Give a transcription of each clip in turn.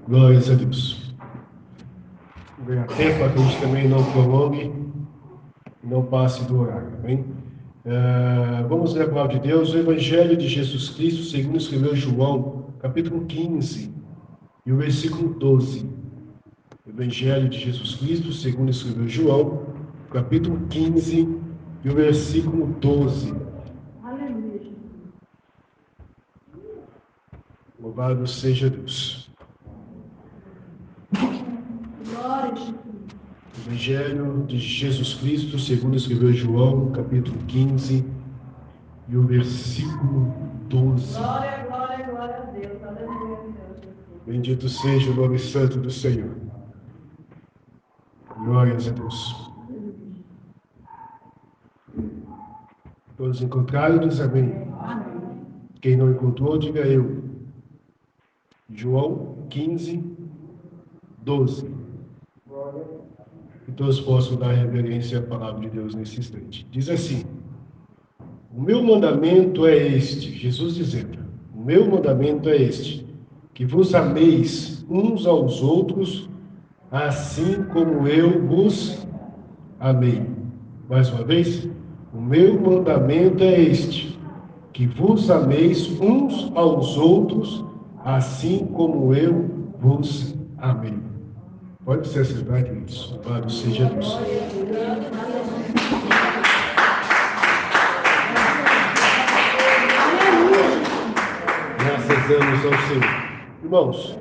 Glórias a Deus. Vou ganhar tempo para que a gente também não prolongue e não passe do horário, amém? Vamos ler a palavra de Deus, o Evangelho de Jesus Cristo, segundo escreveu João, capítulo 15 e o versículo 12. Evangelho de Jesus Cristo, segundo escreveu João, capítulo 15 e o versículo 12. Aleluia. Louvado seja Deus. Glória a Jesus. Evangelho de Jesus Cristo, segundo escreveu João, capítulo 15 e o versículo 12. Glória, glória, glória a Deus. Aleluia, Deus. Bendito seja o nome santo do Senhor. Glórias a Deus. Todos encontraram, diz amém. Amém. Quem não encontrou, diga eu. João 15, 12. Que todos possam dar reverência à palavra de Deus nesse instante. Diz assim: o meu mandamento é este, Jesus dizendo, o meu mandamento é este, que vos ameis uns aos outros, assim como eu vos amei. Mais uma vez, o meu mandamento é este, que vos ameis uns aos outros, assim como eu vos amei. Pode se assentar, queridos. Louvado seja Deus. Graças damos ao Senhor. Irmãos,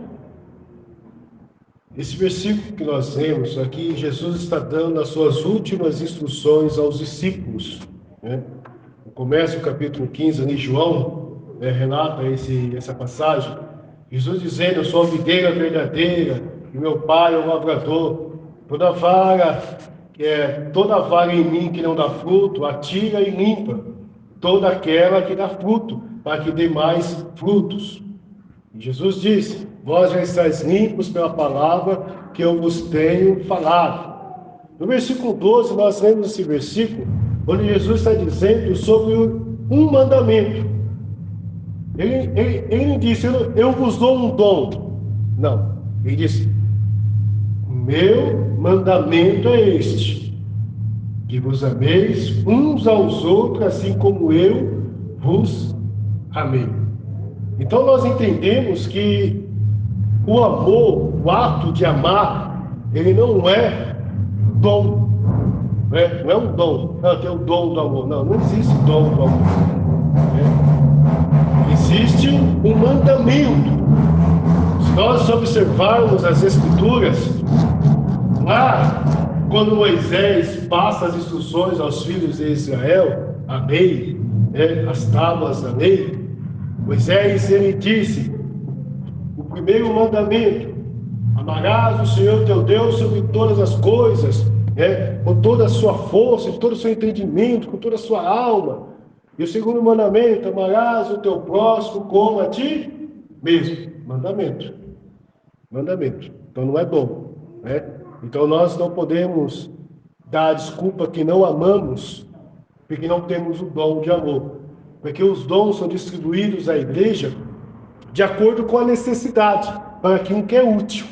esse versículo que nós lemos aqui, Jesus está dando as suas últimas instruções aos discípulos, né? Começa o capítulo 15 ali, João, relata essa passagem. Jesus dizendo: eu sou a videira verdadeira e meu pai é o lavrador. Toda vara em mim que não dá fruto, atira e limpa. Toda aquela que dá fruto, para que dê mais frutos. E Jesus disse: vós já estáis limpos pela palavra que eu vos tenho falado. No versículo 12, nós lemos esse versículo, onde Jesus está dizendo sobre um mandamento. Ele não disse: eu vos dou um dom. Não. Ele disse: meu mandamento é este, que vos ameis uns aos outros, assim como eu vos amei. Então nós entendemos que o amor, o ato de amar, ele não é dom, não é um dom. Não, tem o dom do amor. Não existe dom do amor. Existe um mandamento. Se nós observarmos as Escrituras, lá, quando Moisés passa as instruções aos filhos de Israel, a lei, as tábuas da lei, Moisés, ele disse, o primeiro mandamento: amarás o Senhor teu Deus sobre todas as coisas, com toda a sua força, com todo o seu entendimento, com toda a sua alma. E o segundo mandamento: amarás o teu próximo como a ti mesmo. Mandamento. Então não é dom, Então nós não podemos dar a desculpa que não amamos, porque não temos o dom de amor. Porque os dons são distribuídos à igreja de acordo com a necessidade, para aquilo que é útil,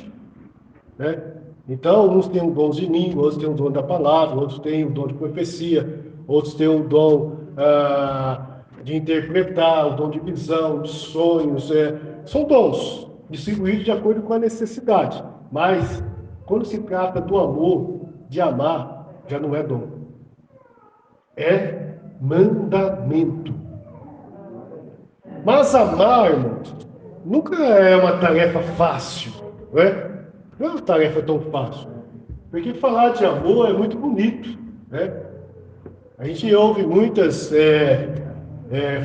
Então, uns têm o dom de língua, outros têm o dom da palavra, outros têm o dom de profecia, outros têm o dom de interpretar, o dom de visão, de sonhos. São dons distribuídos de acordo com a necessidade. Mas, quando se trata do amor, de amar, já não é dom. É mandamento. Mas amar, irmãos, nunca é uma tarefa fácil, não é? Não é uma tarefa tão fácil. Porque falar de amor é muito bonito, A gente ouve muitas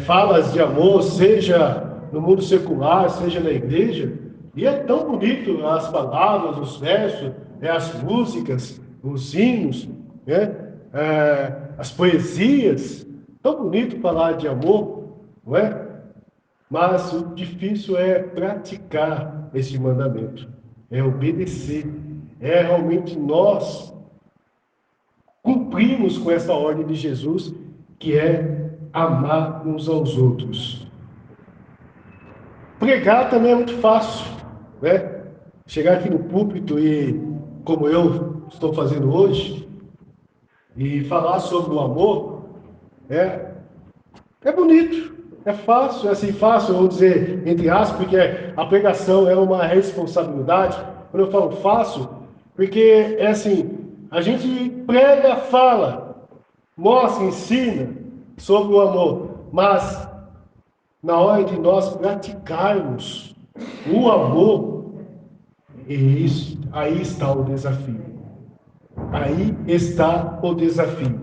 falas de amor, seja no mundo secular, seja na igreja, e é tão bonito as palavras, os versos, as músicas, os hinos, as poesias. Tão bonito falar de amor, não é? Mas o difícil é praticar esse mandamento, é obedecer, é realmente nós cumprirmos com essa ordem de Jesus, que é amar uns aos outros. Pregar também é muito fácil, chegar aqui no púlpito e, como eu estou fazendo hoje, e falar sobre o amor, é bonito, é fácil, é assim, fácil, vamos dizer, entre aspas, porque a pregação é uma responsabilidade. Quando eu falo fácil, porque é assim, a gente prega, fala, mostra, ensina sobre o amor, mas na hora de nós praticarmos o amor, aí está o desafio. Aí está o desafio.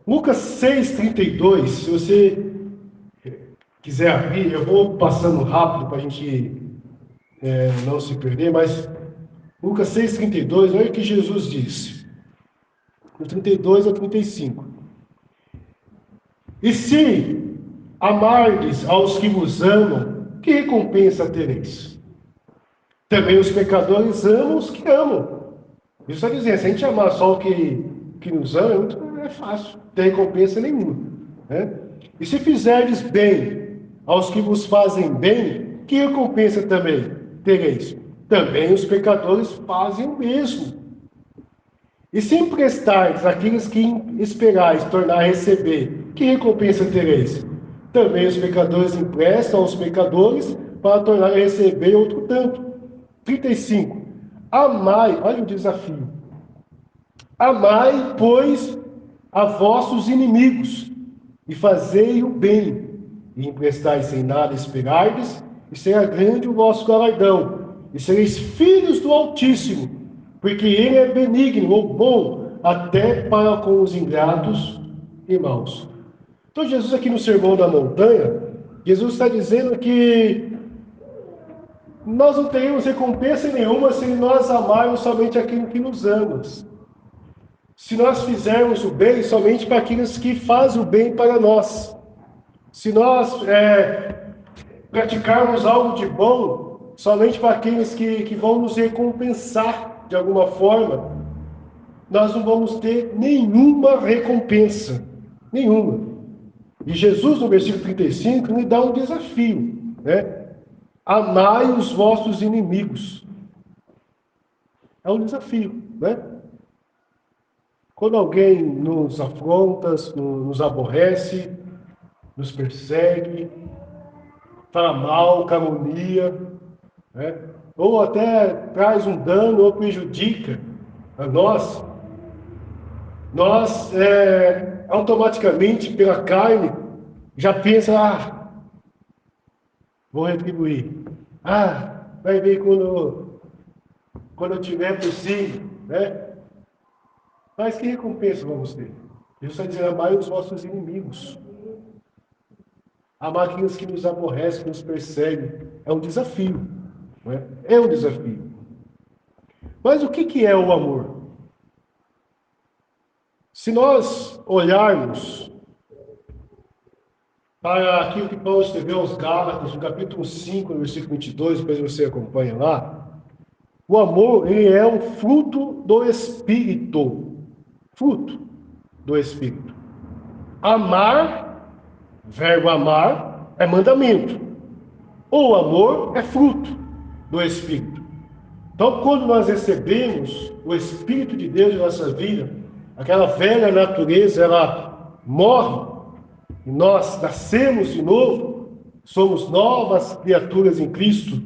Lucas 6,32, se você quiser abrir, eu vou passando rápido para a gente não se perder, mas Lucas 6,32, olha o que Jesus disse, do 32 ao 35. E se amardes aos que vos amam, que recompensa tereis? Também os pecadores amam os que amam. Isso está dizendo, se a gente amar só o que nos ama, é fácil, não tem recompensa nenhuma. Né? E se fizerdes bem aos que vos fazem bem, que recompensa também tereis? Também os pecadores fazem o mesmo. E se emprestardes àqueles que esperais tornar a receber, que recompensa tereis? Também os pecadores emprestam aos pecadores para tornar a receber outro tanto. 35. Amai, olha o desafio. Amai, pois, a vossos inimigos, e fazei o bem, e emprestai sem nada esperardes, e será grande o vosso galardão, e sereis filhos do Altíssimo, porque ele é benigno ou bom até para com os ingratos e maus. Então Jesus aqui no Sermão da Montanha, Jesus está dizendo que nós não teremos recompensa nenhuma se nós amarmos somente aquilo que nos ama. Se nós fizermos o bem somente para aqueles que fazem o bem para nós. Se nós praticarmos algo de bom somente para aqueles que vão nos recompensar de alguma forma, nós não vamos ter nenhuma recompensa. Nenhuma. E Jesus, no versículo 35, nos dá um desafio, né? Amai os vossos inimigos. É um desafio, né? Quando alguém nos afronta, nos aborrece, nos persegue, fala mal, calúnia, né? Ou até traz um dano ou prejudica a nós, automaticamente, pela carne, já pensa, vou retribuir. Vai ver quando eu tiver possível, né? Mas que recompensa vamos ter? Jesus está dizendo, amai os vossos inimigos. Amar aqueles que nos aborrecem, que nos perseguem. É um desafio. Não é? É um desafio. Mas o que é o amor? Se nós olharmos para aquilo que Paulo escreveu aos Gálatas, no capítulo 5, no versículo 22, depois você acompanha lá, o amor, ele é um fruto do Espírito. Fruto do Espírito. Amar, verbo amar, é mandamento. O amor é fruto do Espírito. Então, quando nós recebemos o Espírito de Deus em nossa vida, aquela velha natureza, ela morre, e nós nascemos de novo, somos novas criaturas em Cristo,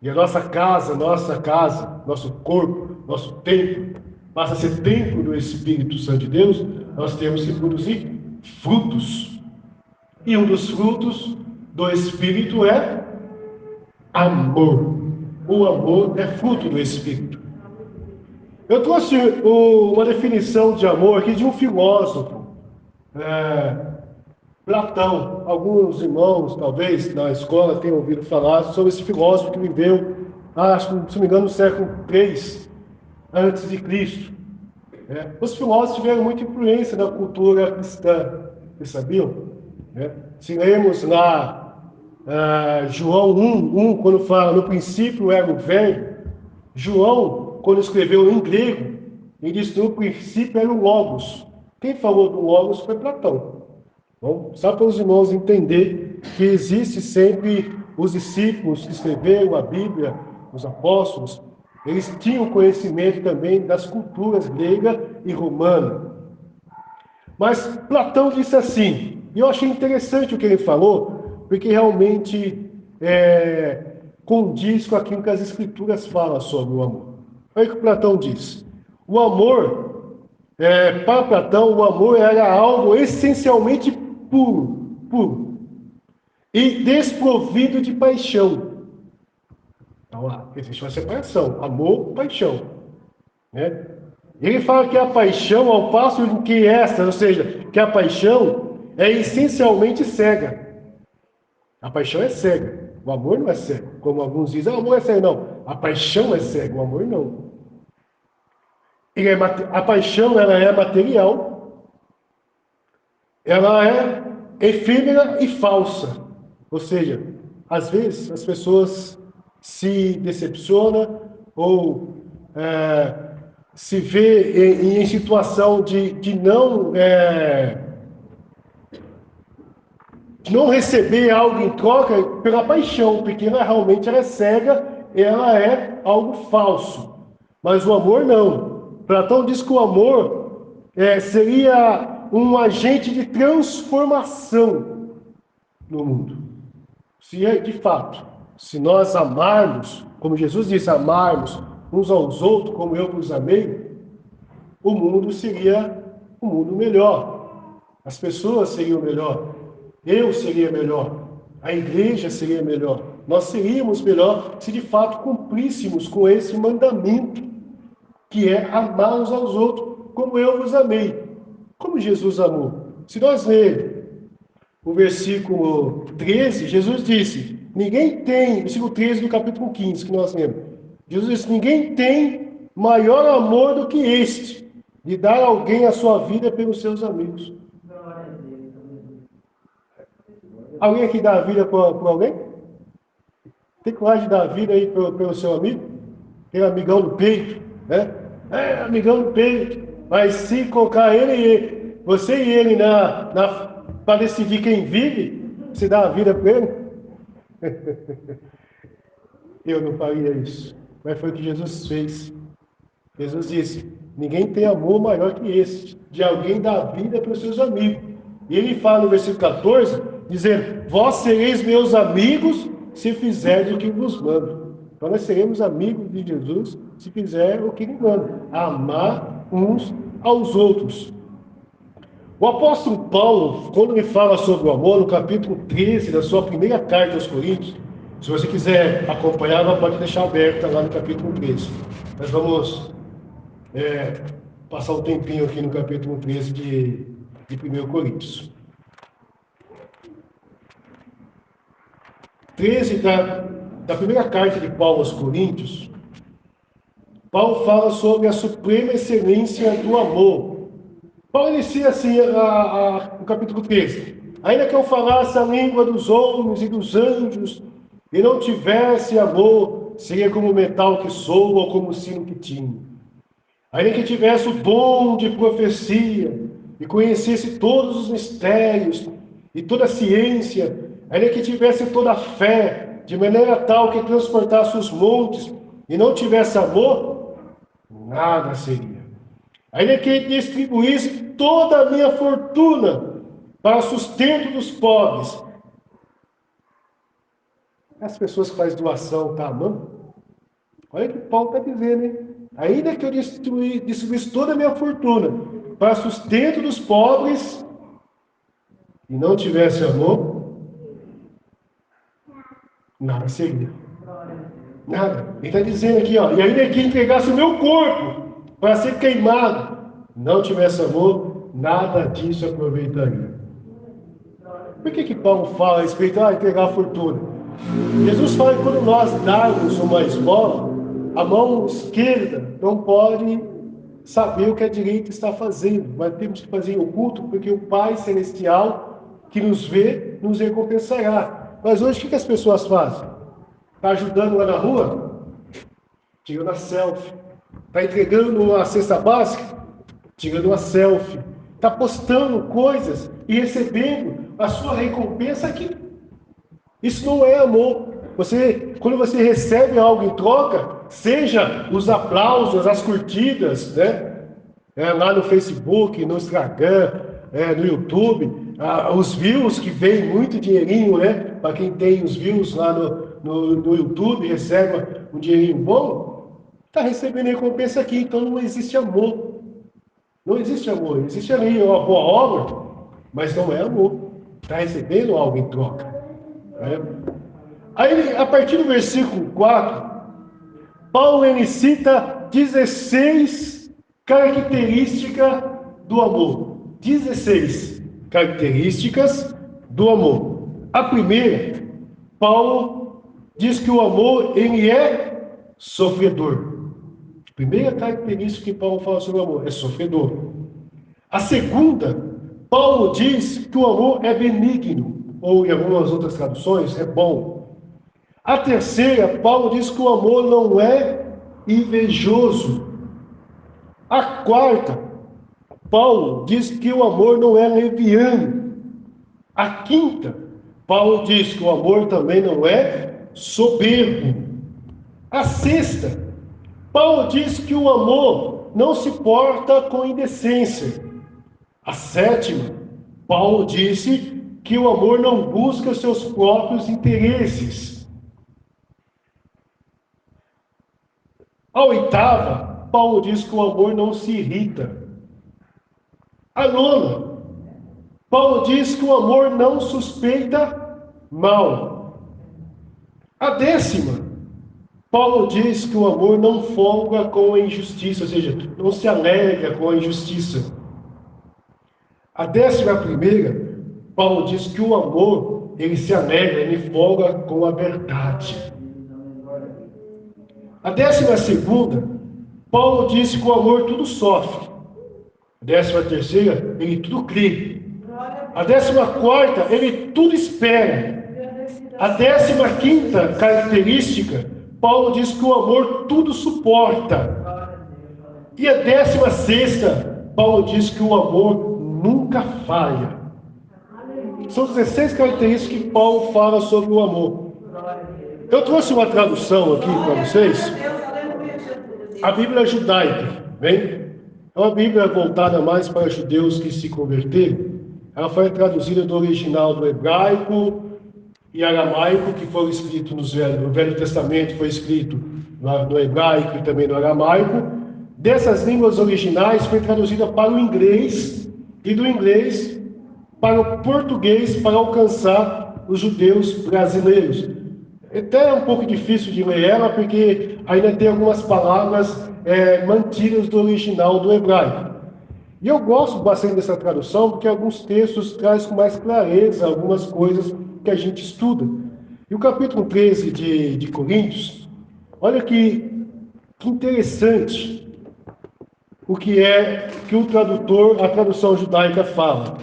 e a nossa casa, nosso corpo, nosso templo, passa a ser templo do Espírito Santo de Deus, nós temos que produzir frutos. E um dos frutos do Espírito é amor. O amor é fruto do Espírito. Eu trouxe uma definição de amor aqui de um filósofo, Platão. Alguns irmãos, talvez, na escola tenham ouvido falar sobre esse filósofo que viveu, acho que, se não me engano, no século III antes de Cristo. Os filósofos tiveram muita influência na cultura cristã, vocês sabiam? Se lemos lá João 1, quando fala no princípio era o verbo, João, quando escreveu em grego, ele disse no princípio era o Logos. Quem falou do Logos foi Platão. Bom, só para os irmãos entenderem que existe sempre os discípulos que escreveram a Bíblia, os apóstolos, eles tinham conhecimento também das culturas grega e romana. Mas Platão disse assim, e eu achei interessante o que ele falou, porque realmente condiz com aquilo que as Escrituras falam sobre o amor. Olha o que Platão diz. O amor, para Platão, o amor era algo essencialmente puro e desprovido de paixão. Então, existe uma separação, amor, paixão, né? Ele fala que a paixão, ao passo que essa, ou seja, que a paixão é essencialmente cega. A paixão é cega, o amor não é cego. Como alguns dizem, o amor é cego. Não, a paixão é cega, o amor não. A paixão, ela é material, ela é efêmera e falsa. Ou seja, às vezes as pessoas se decepcionam ou se vê em situação de não receber algo em troca pela paixão, porque ela realmente é cega, ela é algo falso. Mas o amor não. Platão diz que o amor seria um agente de transformação no mundo. Se é de fato, se nós amarmos, como Jesus disse, amarmos uns aos outros, como eu vos amei, o mundo seria um mundo melhor. As pessoas seriam melhor. Eu seria melhor. A igreja seria melhor. Nós seríamos melhor se de fato cumpríssemos com esse mandamento, que é amar uns aos outros, como eu vos amei. Como Jesus amou. Se nós lermos o versículo 13, Jesus disse, ninguém tem, versículo 13 do capítulo 15, que nós lemos, Jesus disse, ninguém tem maior amor do que este, de dar a alguém a sua vida pelos seus amigos. Alguém aqui dá a vida por alguém? Tem coragem de dar a vida aí pelo seu amigo? Aquele amigão do peito, né? Amigão do peito. Mas se colocar você e ele para decidir quem vive, você dá a vida para ele? Eu não faria isso. Mas foi o que Jesus fez. Jesus disse, ninguém tem amor maior que esse, de alguém dar a vida para os seus amigos. E ele fala no versículo 14, dizendo, vós sereis meus amigos se fizerdes o que vos mando. Então nós seremos amigos de Jesus se fizer o que ele manda, amar uns aos outros. O apóstolo Paulo, quando ele fala sobre o amor, no capítulo 13 da sua primeira carta aos Coríntios, se você quiser acompanhar, ela pode deixar aberta lá no capítulo 13. Nós vamos passar um tempinho aqui no capítulo 13 de 1 Coríntios. 13 da primeira carta de Paulo aos Coríntios, Paulo fala sobre a suprema excelência do amor. Paulo inicia assim o capítulo 13. Ainda que eu falasse a língua dos homens e dos anjos, e não tivesse amor, seria como o metal que soa ou como o sino que tine. Ainda que tivesse o dom de profecia, e conhecesse todos os mistérios, e toda a ciência, ainda que tivesse toda a fé, de maneira tal que transportasse os montes, e não tivesse amor, nada seria. Ainda que distribuísse toda a minha fortuna para o sustento dos pobres. As pessoas que fazem doação, tá amando? Olha o que Paulo está dizendo, hein? Ainda que eu distribuísse toda a minha fortuna para o sustento dos pobres e não tivesse amor, nada seria. Nada. Ele está dizendo aqui, ó, e ainda que entregasse o meu corpo para ser queimado, não tivesse amor, nada disso aproveitaria. Por que Paulo fala a respeito de entregar a fortuna? Jesus fala que quando nós darmos uma esmola, a mão esquerda não pode saber o que a direita está fazendo, mas temos que fazer o culto, porque o Pai Celestial que nos vê, nos recompensará. Mas hoje o que as pessoas fazem? Está ajudando lá na rua? Tirando a selfie. Está entregando uma cesta básica? Tirando uma selfie. Está postando coisas e recebendo a sua recompensa aqui. Isso não é amor. Quando você recebe algo em troca, seja os aplausos, as curtidas, né? Lá no Facebook, no Instagram, no YouTube, os views, que vem muito dinheirinho, né? Para quem tem os views lá no YouTube, recebe um dinheirinho bom, está recebendo recompensa aqui. Então não existe amor. Não existe amor. Existe ali uma boa obra, mas não é amor. Está recebendo algo em troca. Né? Aí, a partir do versículo 4, Paulo ele cita 16 características do amor. 16 características do amor. A primeira, Paulo diz que o amor ele é sofredor. A primeira característica que Paulo fala sobre o amor é sofredor. A segunda, Paulo diz que o amor é benigno, ou em algumas outras traduções, é bom. A terceira, Paulo diz que o amor não é invejoso. A quarta, Paulo diz que o amor não é leviano. A quinta, Paulo diz que o amor também não é soberbo. A sexta, Paulo diz que o amor não se porta com indecência. A sétima, Paulo disse que o amor não busca seus próprios interesses. A oitava, Paulo diz que o amor não se irrita. A nona, Paulo diz que o amor não suspeita mal. A décima, Paulo diz que o amor não folga com a injustiça, ou seja, não se alegra com a injustiça. A 11ª, Paulo diz que o amor, ele se alegra, ele folga com a verdade. A 12ª, Paulo disse que o amor tudo sofre. A 13ª, ele tudo crê. A 14ª, ele tudo espera. A 15ª característica, Paulo diz que o amor tudo suporta. E a 16ª, Paulo diz que o amor nunca falha. São 16 características que Paulo fala sobre o amor. Eu trouxe uma tradução aqui para vocês. A Bíblia judaica, bem? É uma Bíblia voltada mais para judeus que se converteram. Ela foi traduzida do original do hebraico e aramaico, que foram escritos no Velho Testamento, foi escrito no hebraico e também no aramaico. Dessas línguas originais foi traduzida para o inglês e do inglês para o português para alcançar os judeus brasileiros. Até é um pouco difícil de ler ela, porque ainda tem algumas palavras mantidas do original do hebraico. E eu gosto bastante dessa tradução, porque alguns textos trazem com mais clareza algumas coisas que a gente estuda. E o capítulo 13 de Coríntios, olha que interessante o que a tradução judaica fala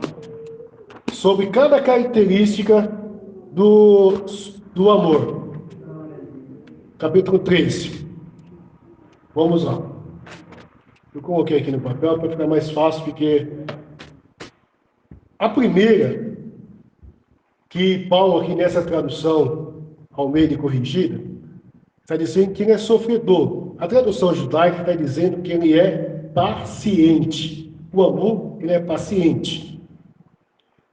sobre cada característica do amor. Capítulo 13. Vamos lá. Eu coloquei aqui no papel para ficar mais fácil, porque a primeira, que Paulo aqui nessa tradução Almeida corrigida, está dizendo que ele é sofredor. A tradução judaica está dizendo que ele é paciente. O amor, ele é paciente.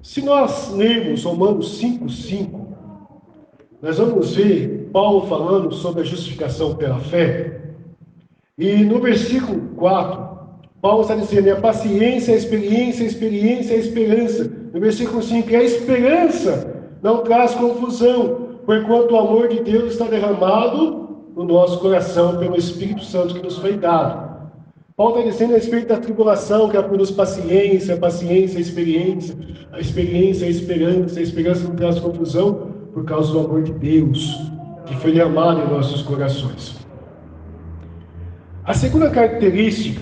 Se nós lermos Romanos 5:5, nós vamos ver Paulo falando sobre a justificação pela fé. E no versículo 4, Paulo está dizendo, a paciência, a experiência, a experiência, a esperança. No versículo 5, a esperança não traz confusão, porquanto o amor de Deus está derramado no nosso coração pelo Espírito Santo que nos foi dado. Paulo está dizendo a respeito da tribulação, que ela produz paciência, a paciência, a experiência, a experiência, a esperança não traz confusão, por causa do amor de Deus, que foi derramado em nossos corações. A segunda característica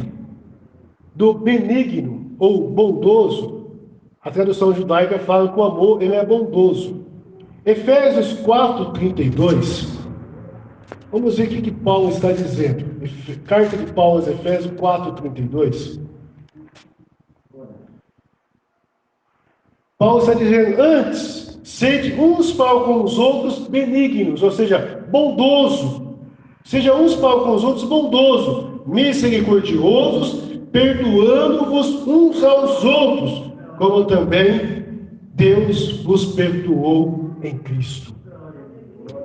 do benigno ou bondoso, a tradução judaica fala que o amor ele é bondoso. Efésios 4:32, vamos ver o que Paulo está dizendo. Carta de Paulo aos Efésios 4:32. Paulo está dizendo, antes, sede uns para com os outros benignos, ou seja, bondoso. Seja uns para com os outros bondoso, misericordiosos, perdoando-vos uns aos outros, como também Deus vos perdoou em Cristo.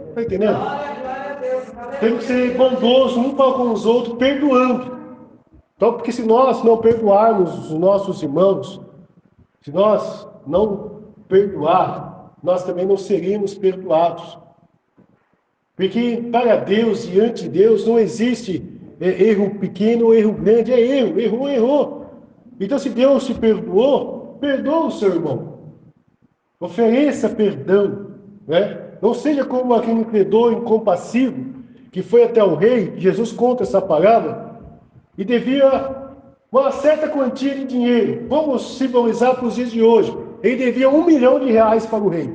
Está entendendo? Tem que ser bondoso um para com os outros, perdoando. Então, porque se nós não perdoarmos os nossos irmãos, se nós não perdoar, nós também não seremos perdoados. Porque para Deus, diante de Deus, não existe erro pequeno ou erro grande, é erro, errou. Então, se Deus te perdoou, perdoa o seu irmão. Ofereça perdão, né? Não seja como aquele credor incompassivo que foi até o rei. Jesus conta essa parábola e devia uma certa quantia de dinheiro. Vamos simbolizar para os dias de hoje. Ele devia R$1 milhão para o rei,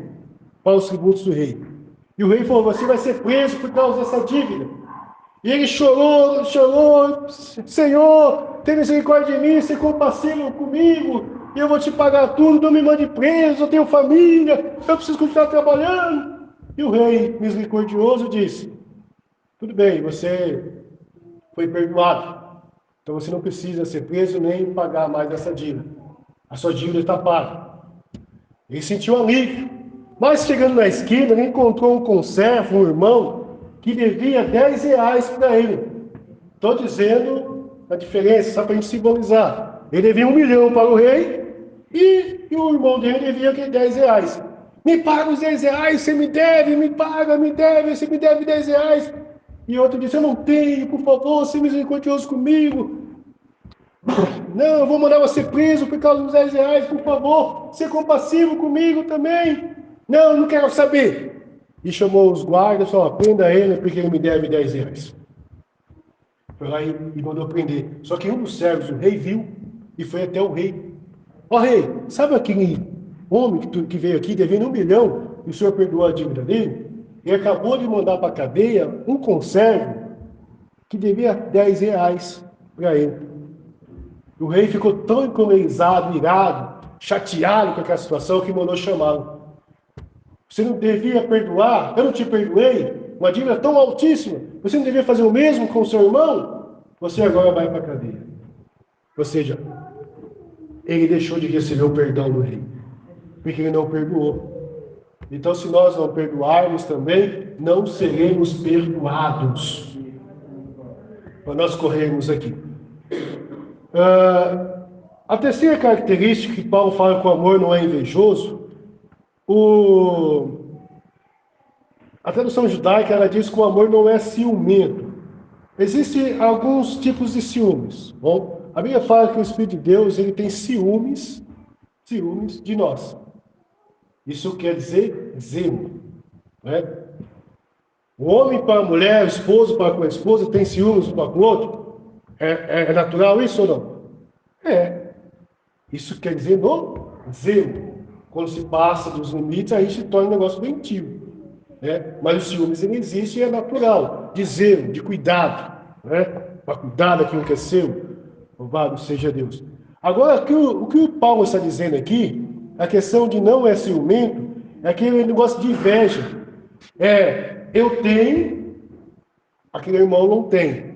para os tributos do rei. E o rei falou: você vai ser preso por causa dessa dívida. E ele chorou: Senhor, tem misericórdia de mim, ser compassivo comigo, e eu vou te pagar tudo, não me mande preso, eu tenho família, eu preciso continuar trabalhando. E o rei misericordioso disse: tudo bem, você foi perdoado, então você não precisa ser preso nem pagar mais essa dívida. A sua dívida está paga. Ele sentiu alívio. Mas chegando na esquina, ele encontrou um conservo, um irmão, que devia R$10 para ele. Estou dizendo a diferença, só para a gente simbolizar. Ele devia R$1 milhão para o rei e o irmão dele devia aqueles R$10. Me paga os R$10, você me deve, me paga, me deve, você me deve R$10. E outro disse: eu não tenho, por favor, seja misericordioso comigo. Não, eu vou mandar você preso por causa dos R$10, por favor, seja compassivo comigo também. Não, não quero saber. E chamou os guardas e falou: prenda ele, porque ele me deve R$10. Foi lá e mandou prender. Só que um dos servos, o rei, viu e foi até o rei. Ó rei, sabe aquele homem que veio aqui devendo R$1 milhão e o senhor perdoou a dívida dele? Ele acabou de mandar para a cadeia um conservo que devia R$10 para ele. O rei ficou tão encolerizado, irado, chateado com aquela situação que mandou chamá-lo. Você não devia perdoar? Eu não te perdoei? Uma dívida tão altíssima. Você não devia fazer o mesmo com o seu irmão? Você agora vai para a cadeia. Ou seja, ele deixou de receber o perdão do rei, porque ele não perdoou. Então, se nós não perdoarmos também, não seremos perdoados. Para nós corrermos aqui. A terceira característica que Paulo fala que o amor não é invejoso, a tradução judaica ela diz que o amor não é ciumento. Existem alguns tipos de ciúmes. Bom, a Bíblia fala que o Espírito de Deus ele tem ciúmes de nós. Isso quer dizer zelo, né? O homem para a mulher, o esposo para com a esposa, tem ciúmes um para com o outro? É natural isso ou não? É. Isso quer dizer no zelo. Quando se passa dos limites, aí se torna um negócio doentio, né? Mas o ciúmes ele existe e é natural, de zelo, de cuidado, né? Para cuidar daquilo que é seu. Louvado seja Deus. Agora, o que o Paulo está dizendo aqui, a questão de não é ciumento, é aquele negócio de inveja. Eu tenho, aquele irmão não tem.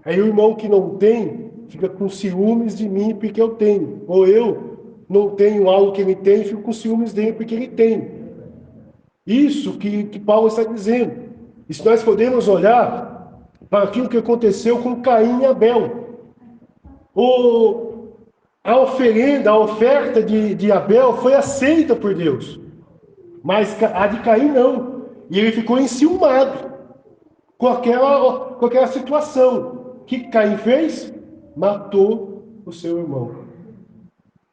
Aí o irmão que não tem, fica com ciúmes de mim porque eu tenho. Ou eu não tenho algo que ele tem e fico com ciúmes dele porque ele tem. Isso que Paulo está dizendo. E se nós podemos olhar para aquilo que aconteceu com Caim e Abel. A oferta de Abel foi aceita por Deus. Mas a de Caim não. E ele ficou enciumado com aquela situação. O que Caim fez? Matou o seu irmão.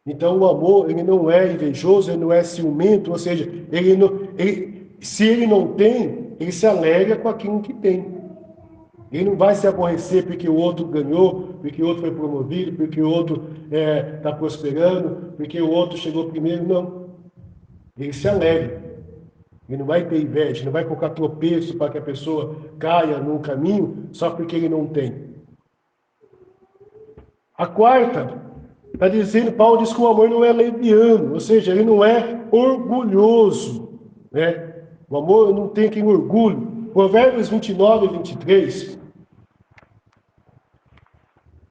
Então o amor ele não é invejoso, ele não é ciumento, ou seja, se ele não tem, ele se alegra com aquilo que tem. Ele não vai se aborrecer porque o outro ganhou, porque o outro foi promovido, porque o outro está prosperando, porque o outro chegou primeiro, não. Ele se alegra. Ele não vai ter inveja, não vai colocar tropeço para que a pessoa caia num caminho só porque ele não tem. A quarta, está dizendo, Paulo diz que o amor não é leviano, ou seja, ele não é orgulhoso. né? O amor não tem aquele orgulho. Provérbios 29 e 23.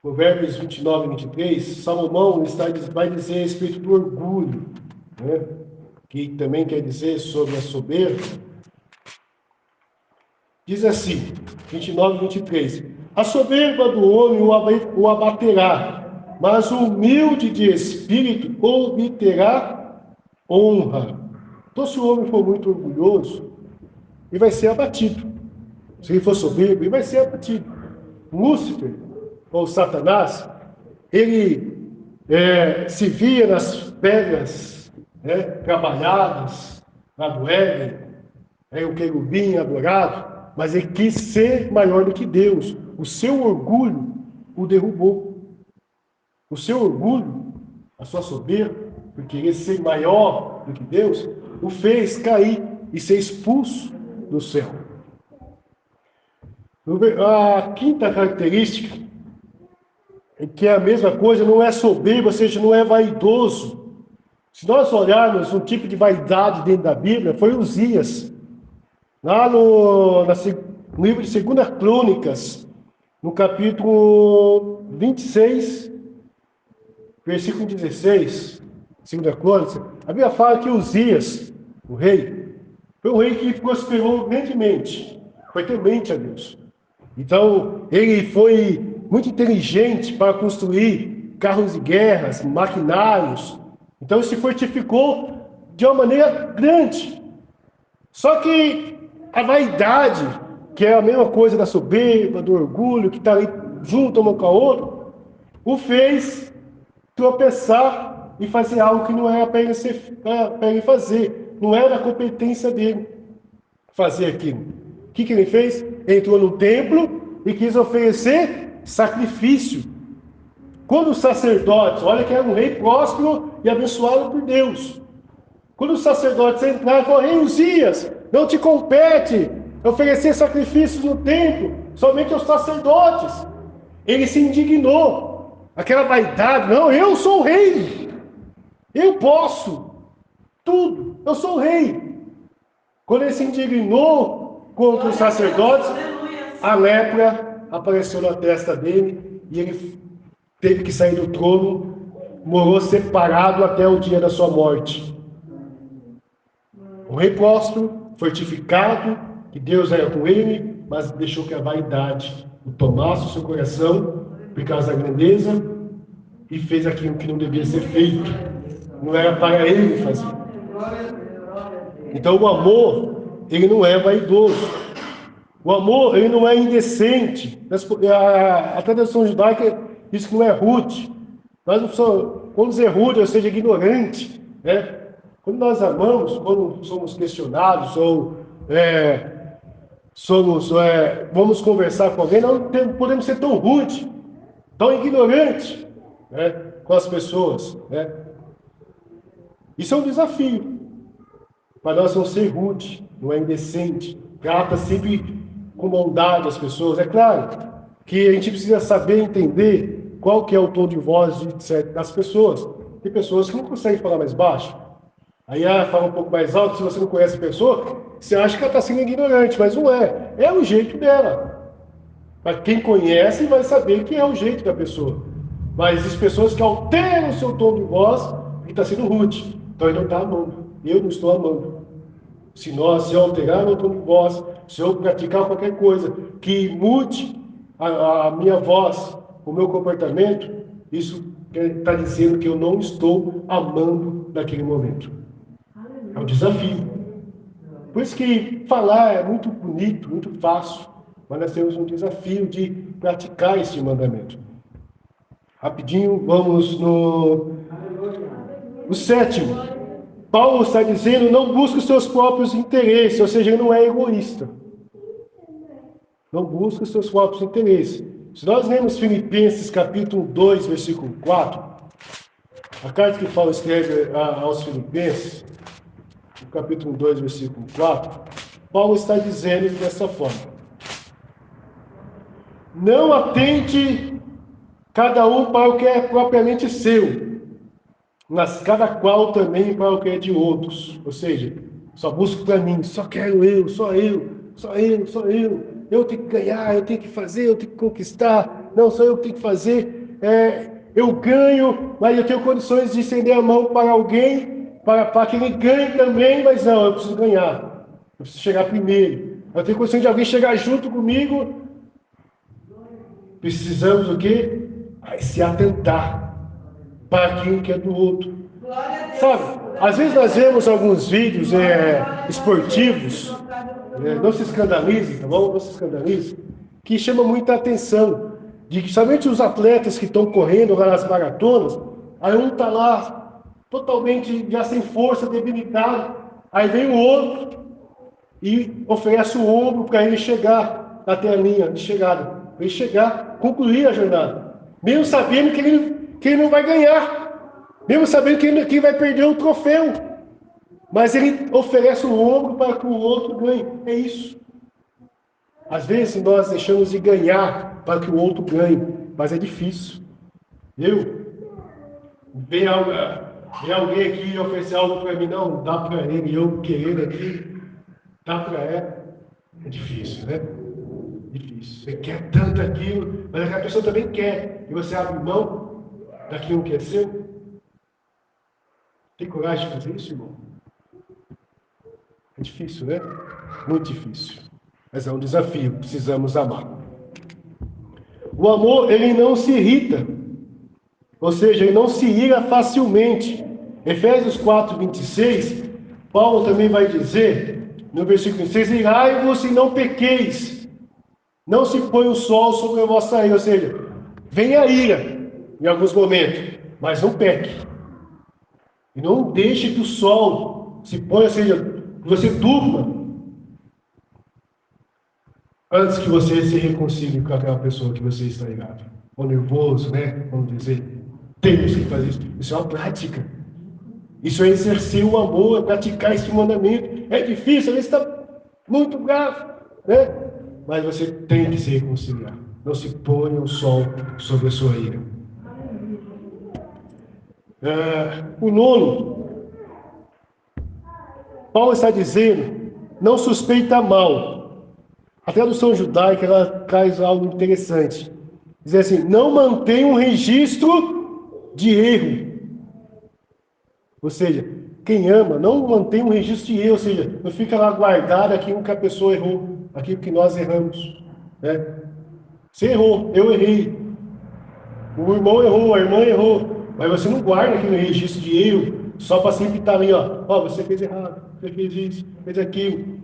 Provérbios 29 e 23, Salomão vai dizer a respeito do orgulho, né? Que também quer dizer sobre a soberba. Diz assim, 29 e 23, a soberba do homem o abaterá, mas o humilde de espírito obterá honra. Então, se o homem for muito orgulhoso, ele vai ser abatido. Se ele for soberbo, ele vai ser abatido. Lúcifer, ou Satanás, ele se via nas pedras, né, trabalhadas lá do Éden, o querubim adorado, mas ele quis ser maior do que Deus. O seu orgulho o derrubou. O seu orgulho, a sua soberba, por querer ser maior do que Deus, o fez cair e ser expulso do céu. A quinta característica, que é a mesma coisa, não é soberbo, ou seja, não é vaidoso. Se nós olharmos um tipo de vaidade dentro da Bíblia, foi Uzias. Lá no livro de 2 Crônicas, no capítulo 26, versículo 16, 2 Crônicas, a Bíblia fala que Uzias, o rei, foi um rei que prosperou grandemente, foi temente a Deus. Então, ele foi muito inteligente para construir carros de guerras, maquinários. Então, se fortificou de uma maneira grande. Só que a vaidade, que é a mesma coisa da soberba, do orgulho, que está ali junto uma com a outra, o fez tropeçar e fazer algo que não era para ele fazer. Não era a competência dele fazer aquilo. O que ele fez? Ele entrou no templo e quis oferecer sacrifício. Quando os sacerdotes, olha que era um rei próspero e abençoado por Deus. Quando os sacerdotes entraram e falaram, rei Uzias, não te compete oferecer sacrifícios no templo, somente aos sacerdotes. Ele se indignou. Aquela vaidade, não, eu sou o rei. Eu posso tudo, eu sou o rei. Quando ele se indignou contra os sacerdotes, a lepra apareceu na testa dele e ele teve que sair do trono, morou separado até o dia da sua morte. O rei próspero, fortificado, que Deus era com ele, mas deixou que a vaidade o tomasse o seu coração por causa da grandeza e fez aquilo que não devia ser feito. Não era para ele fazer. Então o amor, ele não é vaidoso. O amor, ele não é indecente. A tradição judaica diz que não é rude. Nós não somos, quando dizer rude, ou seja, ignorante, né? Quando nós amamos, quando somos questionados ou vamos conversar com alguém, não podemos ser tão rude, tão ignorante, né, com as pessoas, né? Isso é um desafio. Para nós não ser rude, não é indecente. Trata sempre com bondade as pessoas. É claro que a gente precisa saber entender qual que é o tom de voz das pessoas. Tem pessoas que não conseguem falar mais baixo. Aí fala um pouco mais alto. Se você não conhece a pessoa, você acha que ela está sendo ignorante, mas não é. É o jeito dela. Mas quem conhece vai saber que é o jeito da pessoa. Mas as pessoas que alteram o seu tom de voz, ele está sendo rude. Então ele não está amando. Eu não estou amando. Se eu alterar meu tom de voz, se eu praticar qualquer coisa que mude a minha voz, o meu comportamento, isso está dizendo que eu não estou amando naquele momento. É um desafio. Por isso que falar é muito bonito, muito fácil, mas nós temos um desafio de praticar esse mandamento. Rapidinho, vamos no sétimo. Paulo está dizendo, não busca os seus próprios interesses, ou seja, ele não é egoísta. Não busca os seus próprios interesses. Se nós lemos Filipenses capítulo 2, versículo 4, a carta que Paulo escreve aos Filipenses, no capítulo 2, versículo 4, Paulo está dizendo dessa forma: não atente cada um para o que é propriamente seu, mas cada qual também para o que é de outros. Ou seja, só busco para mim, só quero eu, só eu, só eu, só eu. Eu tenho que ganhar, eu tenho que fazer, eu tenho que conquistar. Não, só eu que tenho que fazer. Eu ganho, mas eu tenho condições de estender a mão para alguém, para que ele ganhe também, mas não, eu preciso ganhar. Eu preciso chegar primeiro. Eu tenho condições de alguém chegar junto comigo. Precisamos o quê? Se atentar para aquilo que é do outro. Sabe, às vezes nós vemos alguns vídeos esportivos, não se escandalizem, tá bom? Não se escandalizem, que chama muita atenção, de que somente os atletas que estão correndo lá nas maratonas, aí um está lá totalmente já sem força, debilitado, aí vem o outro e oferece o ombro para ele chegar até a linha de chegada, para ele chegar, concluir a jornada, mesmo sabendo que ele não vai ganhar, mesmo sabendo que vai perder o troféu, mas ele oferece o ombro para que o outro ganhe. É isso. Às vezes nós deixamos de ganhar para que o outro ganhe, mas é difícil. Vem alguém aqui e oferecer algo para mim, não, dá para ele, eu querer aqui, dá para ela. É difícil, né? Difícil. Você quer tanto aquilo, mas a pessoa também quer, e você abre mão daquilo que é seu. Tem coragem de fazer isso, irmão? É difícil, né? Muito difícil. Mas é um desafio, precisamos amar. O amor, ele não se irrita. Ou seja, ele não se ira facilmente. Efésios 4, 26, Paulo também vai dizer, no versículo 26, irai-vos e não pequeis. Não se põe o sol sobre a vossa ira. Ou seja, vem a ira em alguns momentos, mas não peque. E não deixe que o sol se ponha, ou seja, que você durma antes que você se reconcilie com aquela pessoa que você está irado. Ou nervoso, né? Vamos dizer. Temos que fazer isso. Isso é uma prática. Isso é exercer o amor, é praticar esse mandamento. É difícil, às vezes está muito bravo, né? Mas você tem que se reconciliar. Não se ponha o sol sobre a sua ira. O nono, Paulo está dizendo, não suspeita mal. A tradução judaica, ela traz algo interessante. Diz assim, não mantém um registro de erro. Ou seja, quem ama não mantém um registro de erro, ou seja, não fica lá guardado aquilo que a pessoa errou, aquilo que nós erramos. Né? Você errou, eu errei. O irmão errou, a irmã errou. Mas você não guarda aquele registro de erro só para sempre estar ali, ó, você fez errado, você fez isso, fez aquilo.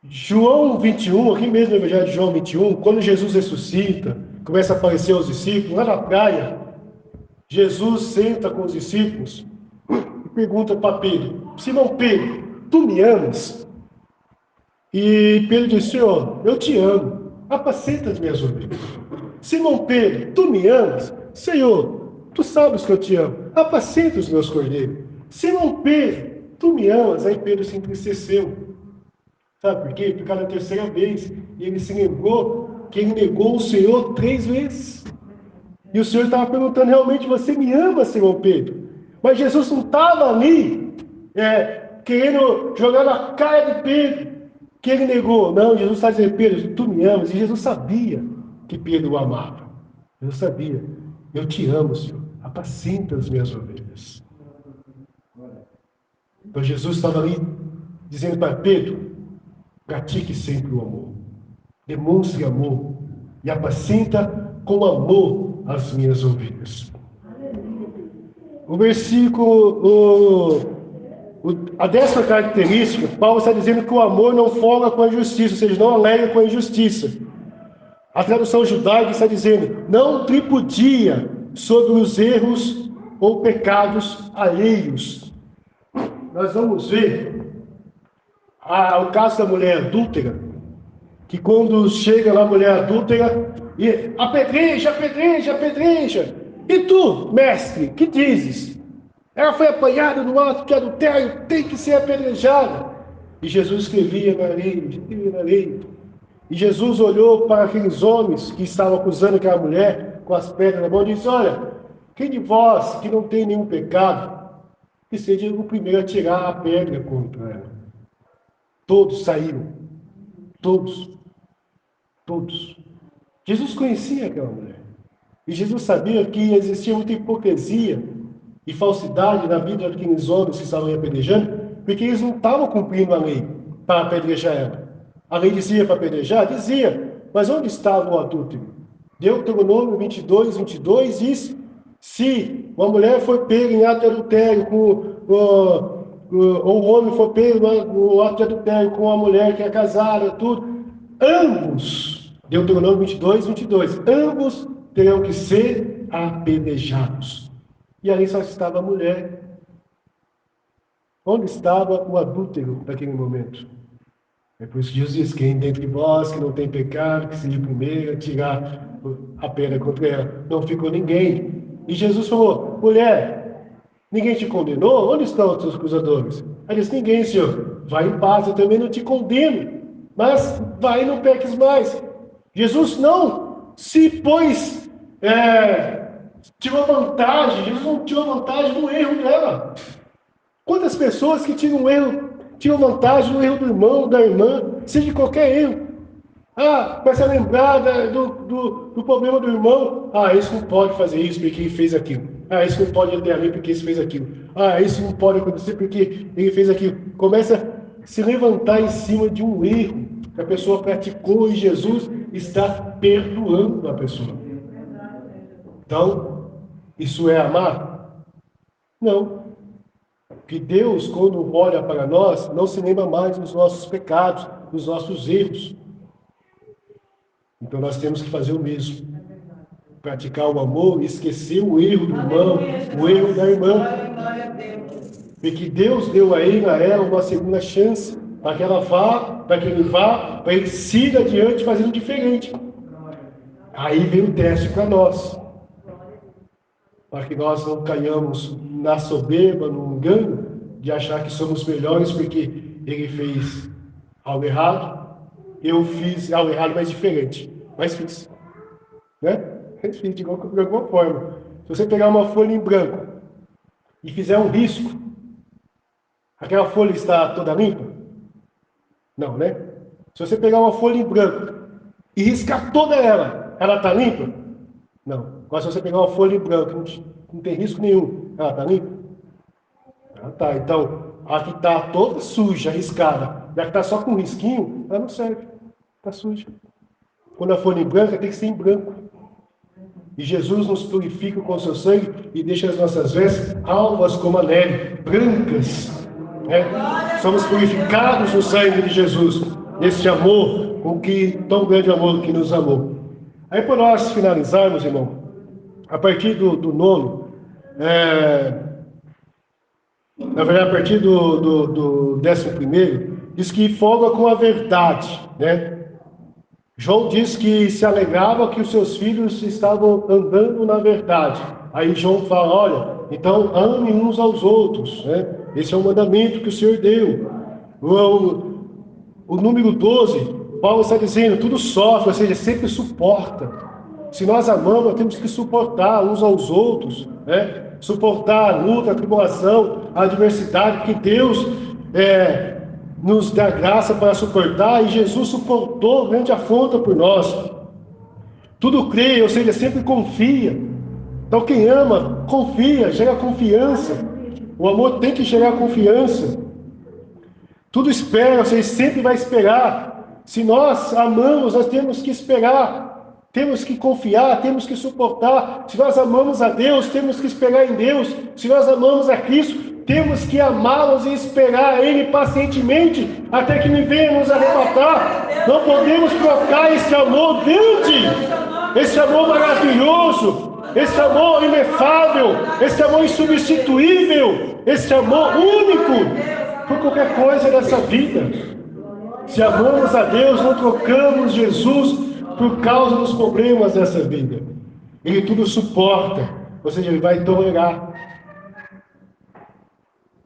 João 21, aqui mesmo no Evangelho de João 21, quando Jesus ressuscita, começa a aparecer aos discípulos, lá na praia, Jesus senta com os discípulos e pergunta para Pedro, Simão Pedro, tu me amas? E Pedro diz, Senhor, eu te amo, apacenta as minhas ovelhas. Simão Pedro, tu me amas? Senhor, tu sabes que eu te amo, apacenta os meus cordeiros. Simão Pedro, tu me amas? Aí Pedro se entristeceu. Sabe por quê? Porque na terceira vez ele se lembrou que ele negou o Senhor 3 vezes. E o Senhor estava perguntando, realmente você me ama, Simão Pedro? Mas Jesus não estava ali querendo jogar na cara de Pedro que ele negou. Não, Jesus está dizendo, Pedro, tu me amas. E Jesus sabia que Pedro o amava. Jesus sabia. Eu te amo, Senhor. Apacenta as minhas ovelhas. Então Jesus estava ali dizendo para Pedro, pratique sempre o amor. Demonstre amor. E apacenta com amor as minhas ovelhas. O versículo, a 10ª característica, Paulo está dizendo que o amor não folga com a injustiça, ou seja, não alega com a injustiça. A tradução judaica está dizendo, não tripudia sobre os erros ou pecados alheios. Nós vamos ver o caso da mulher adúltera, que quando chega lá a mulher adúltera, e apedreja, apedreja, apedreja. E tu, mestre, que dizes? Ela foi apanhada no ato de adultério, tem que ser apedrejada. E Jesus escrevia na lei. E Jesus olhou para aqueles homens que estavam acusando aquela mulher com as pedras na mão e disse, olha, quem de vós que não tem nenhum pecado, que seja o primeiro a tirar a pedra contra ela. Todos saíram. Todos. Todos. Jesus conhecia aquela mulher. E Jesus sabia que existia muita hipocrisia e falsidade na vida daqueles homens que estavam apedrejando, porque eles não estavam cumprindo a lei para apedrejar ela. A lei dizia para apedrejar? Dizia. Mas onde estava o adúltero? Deuteronômio 22, 22 diz: se uma mulher for pega em ato de adultério, ou o homem for pego no ato de adultério com uma mulher que é casada, tudo, ambos, Deuteronômio 22, 22, ambos terão que ser apedrejados. E ali só estava a mulher. Onde estava o adúltero naquele momento? É por isso que Jesus diz: quem dentre vós que não tem pecado, que seja o primeiro a tirar a pedra contra ela. Não ficou ninguém. E Jesus falou: mulher, ninguém te condenou? Onde estão os teus acusadores? Ela disse: ninguém, Senhor. Vai em paz, eu também não te condeno. Mas vai e não peques mais. Jesus não se pôs, tirou vantagem. Jesus não tirou vantagem do erro dela. Quantas pessoas que tiram vantagem do erro do irmão, da irmã, seja de qualquer erro. Começa a lembrar do problema do irmão. Esse não pode fazer isso porque ele fez aquilo. Esse não pode ir até ali porque ele fez aquilo. Isso não pode acontecer porque ele fez aquilo. Começa a se levantar em cima de um erro que a pessoa praticou e Jesus está perdoando a pessoa. Então, isso é amar? Não. Que Deus, quando olha para nós, não se lembra mais dos nossos pecados, dos nossos erros. Então nós temos que fazer o mesmo. Praticar o amor e esquecer o erro do irmão, o erro da irmã. Porque Deus deu a ele, a ela, uma segunda chance, para que ela vá, para que ele vá, para ele siga adiante fazendo diferente. Aí vem o teste para nós. Para que nós não caiamos na soberba, no engano, de achar que somos melhores porque ele fez algo errado, eu fiz algo errado, mas diferente. Mas fiz. Né? Fiz de alguma forma. Se você pegar uma folha em branco e fizer um risco, aquela folha está toda limpa? Não, né? Se você pegar uma folha em branco e riscar toda ela está limpa? Não. Agora, se você pegar uma folha em branco, não tem risco nenhum, ela está limpa? Tá. Então, a que está toda suja, riscada, e a que está só com um risquinho, ela não serve. Está suja. Quando a folha em branca, tem que ser em branco. E Jesus nos purifica com o seu sangue e deixa as nossas vestes alvas como a neve, brancas. Somos purificados no sangue de Jesus, esse amor, tão grande amor que nos amou. Aí, para nós finalizarmos, irmão, a partir do 9, na verdade, a partir do 11º, diz que folga com a verdade, né? João diz que se alegrava que os seus filhos estavam andando na verdade. Aí João fala: olha, então amem uns aos outros, né? Esse é o mandamento que o Senhor deu. O número 12, Paulo está dizendo: tudo sofre, ou seja, sempre suporta. Se nós amamos, nós temos que suportar uns aos outros, né? Suportar a luta, a tribulação, a adversidade, que Deus nos dá graça para suportar, e Jesus suportou grande afronta por nós. Tudo crê, ou seja, sempre confia. Então quem ama, confia, gera confiança. O amor tem que gerar confiança. Tudo espera, ou seja, sempre vai esperar. Se nós amamos, nós temos que esperar. Temos que confiar, temos que suportar. Se nós amamos a Deus, temos que esperar em Deus. Se nós amamos a Cristo, temos que amá-los e esperar Ele pacientemente até que Ele venha nos arrebatar. Não podemos trocar esse amor grande, esse amor maravilhoso, esse amor inefável, esse amor insubstituível, esse amor único por qualquer coisa dessa vida. Se amamos a Deus, não trocamos Jesus por causa dos problemas dessa vida. Ele tudo suporta, ou seja, Ele vai tolerar.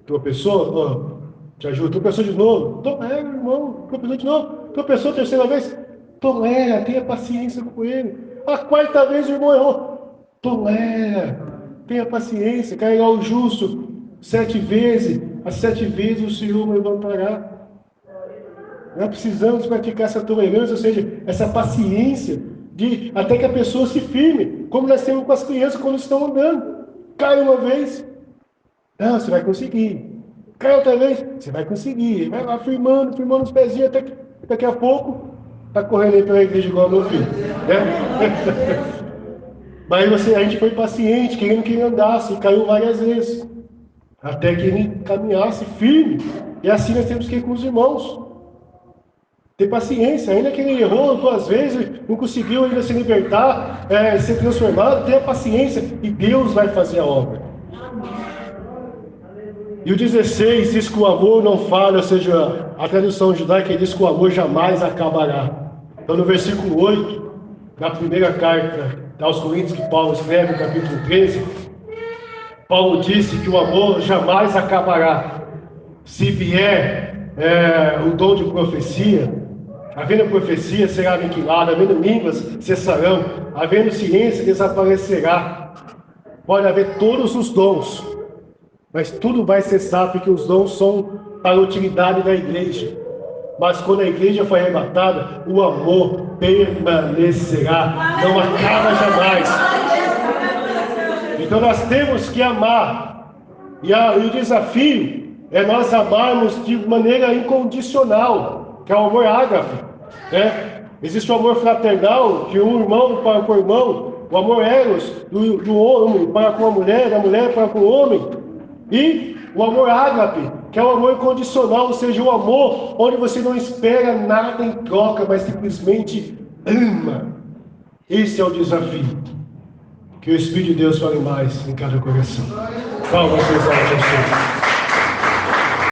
Tropeçou? Te ajuda. Tropeçou de novo? Tolera, irmão. Tropeçou de novo? Tropeçou a terceira vez? Tolera, tenha paciência com ele. A quarta vez o irmão errou. Tolera, tenha paciência. Carregar o justo 7 vezes, as 7 vezes o Senhor levantará. Nós precisamos praticar essa tolerância, ou seja, essa paciência, de até que a pessoa se firme, como nós temos com as crianças quando estão andando. Cai uma vez, não, você vai conseguir. Cai outra vez, você vai conseguir. Vai lá firmando os pezinhos, até que daqui a pouco está correndo aí pela igreja igual meu filho. Né? Mas a gente foi paciente, querendo que ele andasse, e caiu várias vezes, até que ele caminhasse firme. E assim nós temos que ir com os irmãos. Ter paciência, ainda que ele errou 2 vezes, não conseguiu ainda se libertar, ser transformado, tenha paciência e Deus vai fazer a obra. E o 16 diz que o amor não falha, ou seja, a tradução judaica diz que o amor jamais acabará. Então no versículo 8, na primeira carta aos Coríntios que Paulo escreve, no capítulo 13, Paulo disse que o amor jamais acabará. Se vier o dom de profecia, havendo profecia será aniquilada, havendo línguas cessarão, havendo ciência desaparecerá. Pode haver todos os dons, mas tudo vai cessar, porque os dons são para a utilidade da igreja. Mas quando a igreja for arrebatada, o amor permanecerá, não acaba jamais. Então nós temos que amar, e o desafio é nós amarmos de maneira incondicional, que é o amor ágape. Existe o amor fraternal, de um irmão para com o irmão, o amor eros, do homem para com a mulher, da mulher para com o homem, e o amor ágape, que é o amor incondicional, ou seja, o amor onde você não espera nada em troca, mas simplesmente ama. Esse é o desafio. Que o Espírito de Deus fale mais em cada coração. Calma, vocês,